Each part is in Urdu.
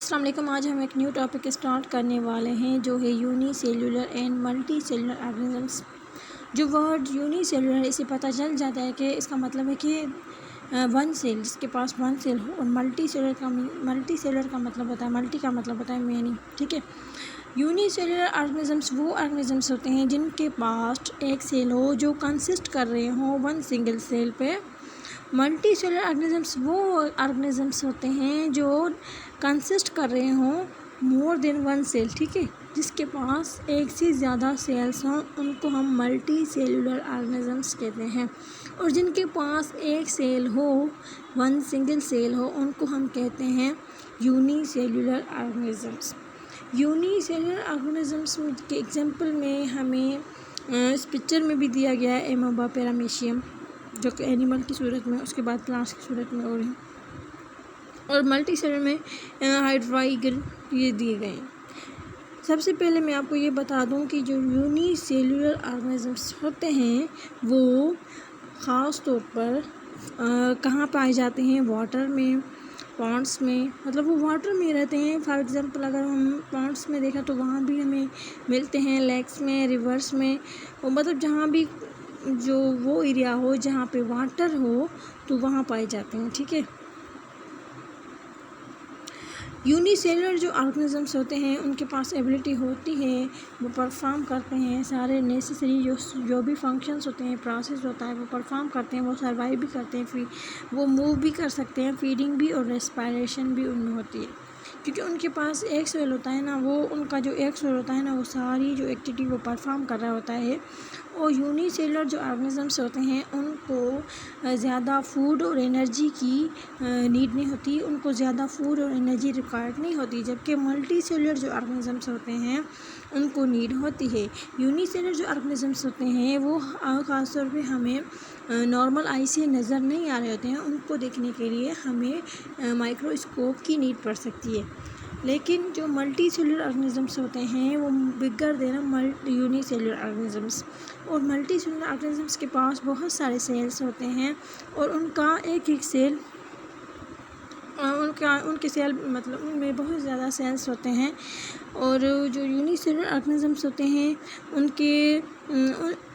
السلام علیکم۔ آج ہم ایک نیو ٹاپک اسٹارٹ کرنے والے ہیں جو ہے uni cellular and multi cellular organisms. جو ورڈ یونی سیلولر ہے اسے پتہ چل جاتا ہے کہ اس کا مطلب ہے کہ ون سیل، جس کے پاس ون سیل ہو، اور ملٹی سیلولر کا مطلب ہوتا ہے، ملٹی کا مطلب ہوتا ہے مینی، ٹھیک ہے۔ یونی سیلولر آرگنزمس وہ آرگنزمس ہوتے ہیں جن کے پاس ایک سیل ہو جو کنسسٹ کر رہے ہوں ون سنگل سیل پہ۔ ملٹی سیلولر آرگنزمس وہ آرگنزمس ہوتے ہیں جو کنسسٹ کر رہے ہوں مور دین ون سیل، ٹھیک ہے، جس کے پاس ایک سے زیادہ سیلز ہوں، ان کو ہم ملٹی سیلولر آرگنزمس کہتے ہیں۔ اور جن کے پاس ایک سیل ہو، ون سنگل سیل ہو، ان کو ہم کہتے ہیں uni cellular organisms. Uni cellular organisms کے ایگزامپل میں ہمیں اس پکچر میں بھی دیا گیا ہے ایموبا پیرامیشیم، جو کہ اینیمل کی صورت میں، اس کے بعد پلانٹس کی صورت میں اور ملٹی سیلولر میں ہائیڈرائیگل یہ دیے گئے ہیں۔ سب سے پہلے میں آپ کو یہ بتا دوں کہ جو یونی سیلولر آرگنزمس ہوتے ہیں وہ خاص طور پر کہاں پائے جاتے ہیں؟ واٹر میں، پونڈس میں، مطلب وہ واٹر میں رہتے ہیں۔ فار ایگزامپل اگر ہم پونڈس میں دیکھیں تو وہاں بھی ہمیں ملتے ہیں، لیکس میں، ریورس میں، مطلب جہاں بھی جو وہ ایریا ہو جہاں پہ واٹر ہو تو وہاں پائے جاتے ہیں، ٹھیک ہے۔ یونی سیلولر جو آرگنزمس ہوتے ہیں ان کے پاس ایبلٹی ہوتی ہے، وہ پرفارم کرتے ہیں سارے نیسیسری جو بھی فنکشنز ہوتے ہیں، پروسیس ہوتا ہے، وہ پرفارم کرتے ہیں، وہ سروائیو بھی کرتے ہیں، وہ موو بھی کر سکتے ہیں، فیڈنگ بھی اور ریسپائریشن بھی ان میں ہوتی ہے، کیونکہ ان کے پاس ایک سیل ہوتا ہے نا، وہ ان کا جو ایک سیل ہوتا ہے نا وہ ساری جو ایکٹیویٹی وہ پرفارم کر رہا ہوتا ہے۔ اور یونی سیلولر جو آرگنزمس ہوتے ہیں ان کو زیادہ فوڈ اور انرجی کی نیڈ نہیں ہوتی، ان کو زیادہ فوڈ اور انرجی ریکوائرڈ نہیں ہوتی، جبکہ ملٹی سیلولر جو آرگنزمس ہوتے ہیں ان کو نیڈ ہوتی ہے۔ یونی سیلولر جو آرگنزمس ہوتے ہیں وہ خاص طور پہ ہمیں نارمل آئی سے نظر نہیں آ رہے ہوتے ہیں، ان کو دیکھنے کے لیے ہمیں مائکرواسکوپ کی نیڈ پڑ سکتی ہے۔ لیکن جو ملٹی سیلولر آرگنزمس ہوتے ہیں وہ بگر دین یونی سیلولر آرگنزمس، اور ملٹی سیلولر آرگنزمس کے پاس بہت سارے سیلز ہوتے ہیں، اور ان کا ایک ایک سیل ان کے سیل مطلب ان میں بہت زیادہ سیلز ہوتے ہیں۔ اور جو یونی سیلولر آرگنزمس ہوتے ہیں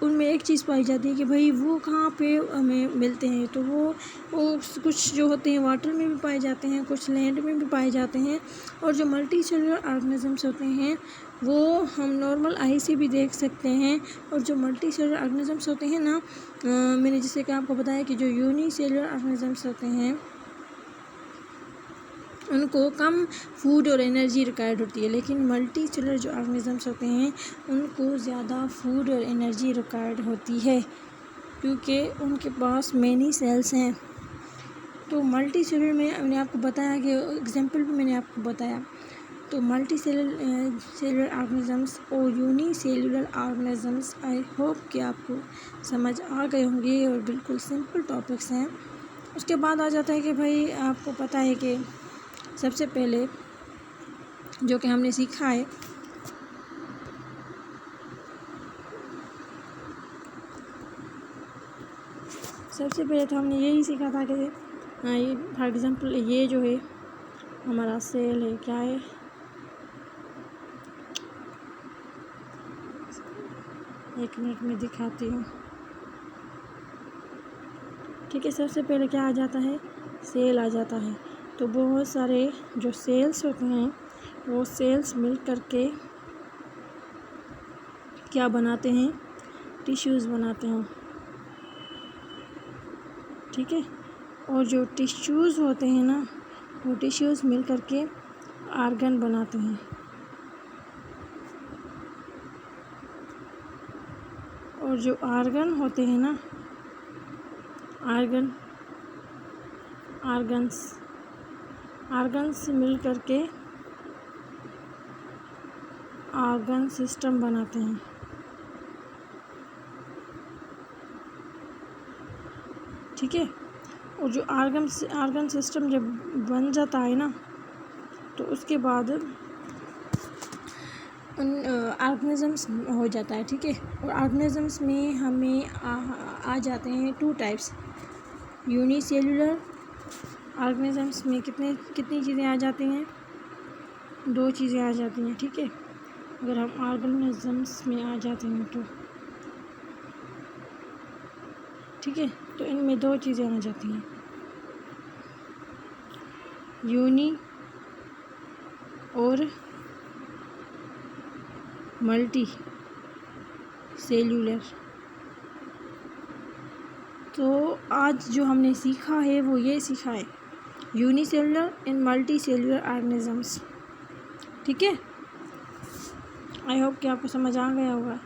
ان میں ایک چیز پائی جاتی ہے کہ بھائی وہ کہاں پہ ہمیں ملتے ہیں، تو وہ کچھ جو ہوتے ہیں واٹر میں بھی پائے جاتے ہیں، کچھ لینڈ میں بھی پائے جاتے ہیں۔ اور جو ملٹی سیلولر آرگنزمس ہوتے ہیں وہ ہم نارمل آئی سے بھی دیکھ سکتے ہیں۔ اور جو ملٹی سیلولر آرگنزمس ہوتے ہیں نا، میں نے جیسے کہ آپ کو بتایا کہ جو یونی سیلولر آرگنزمس ہوتے ہیں ان کو کم فوڈ اور انرجی ریکوائرڈ ہوتی ہے، لیکن ملٹی سیلولر جو آرگنزمس ہوتے ہیں ان کو زیادہ فوڈ اور انرجی ریکوائرڈ ہوتی ہے، کیونکہ ان کے پاس مینی سیلز ہیں۔ تو ملٹی سیلولر میں میں نے آپ کو بتایا کہ ایگزامپل بھی میں نے آپ کو بتایا، تو ملٹی سیلولر آرگنزمس اور uni cellular organisms, I hope کہ آپ کو سمجھ آ گئے ہوں گے، اور بالکل سمپل ٹاپکس ہیں۔ اس کے بعد آ جاتا ہے کہ بھائی آپ کو پتہ ہے کہ سب سے پہلے جو کہ ہم نے سیکھا ہے، سب سے پہلے تو ہم نے یہی سیکھا تھا کہ فار ایگزامپل یہ جو ہے ہمارا سیل ہے، کیا ہے، ایک منٹ میں دکھاتی ہوں، ٹھیک ہے۔ سب سے پہلے کیا آ جاتا ہے؟ سیل آ جاتا ہے۔ تو بہت سارے جو سیلز ہوتے ہیں وہ سیلز مل کر کے کیا بناتے ہیں؟ ٹیشوز بناتے ہیں، ٹھیک ہے۔ اور جو ٹیشوز ہوتے ہیں نا وہ ٹیشوز مل کر کے آرگن بناتے ہیں، اور جو آرگن ہوتے ہیں نا آرگنس مل کر کے آرگن سسٹم بناتے ہیں، ٹھیک ہے۔ اور جو آرگن سسٹم جب بن جاتا ہے نا تو اس کے بعد آرگنزمس ہو جاتا ہے، ٹھیک ہے۔ اور آرگنزمس میں ہمیں آ جاتے ہیں 2 ٹائپس۔ یونی سیلولر آرگنزمس میں کتنی چیزیں آ جاتی ہیں؟ دو چیزیں آ جاتی ہیں، ٹھیک ہے، اگر ہم آرگنزمس میں آ جاتے ہیں تو ٹھیک ہے، تو ان میں دو چیزیں آ جاتی ہیں، یونی اور ملٹی سیلولر۔ تو آج جو ہم نے سیکھا ہے وہ یہ سیکھا ہے uni cellular and multi cellular organisms, ٹھیک ہے، آئی ہوپ کہ آپ کو سمجھ آ گیا ہوگا۔